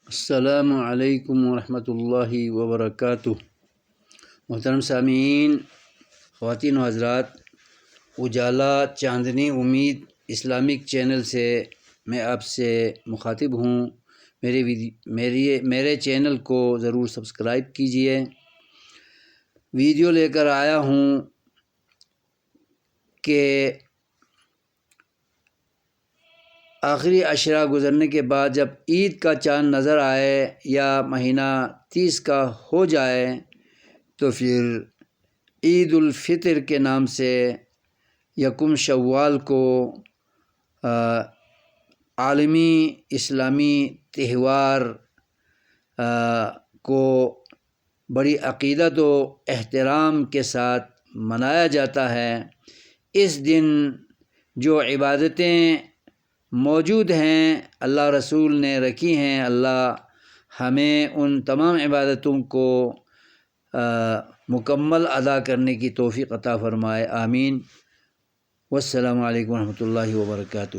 السلام علیکم ورحمۃ اللہ وبرکاتہ۔ محترم سامعین، خواتین و حضرات، اجالا چاندنی امید اسلامک چینل سے میں آپ سے مخاطب ہوں۔ میرے چینل کو ضرور سبسکرائب کیجئے۔ ویڈیو لے کر آیا ہوں کہ آخری عشرہ گزرنے کے بعد جب عید کا چاند نظر آئے یا مہینہ 30 کا ہو جائے تو پھر عید الفطر کے نام سے یکم شوال کو عالمی اسلامی تہوار کو بڑی عقیدت و احترام کے ساتھ منایا جاتا ہے۔ اس دن جو عبادتیں موجود ہیں اللہ رسول نے رکھی ہیں، اللہ ہمیں ان تمام عبادتوں کو مکمل ادا کرنے کی توفیق عطا فرمائے، آمین۔ والسلام علیکم ورحمۃ اللہ وبرکاتہ۔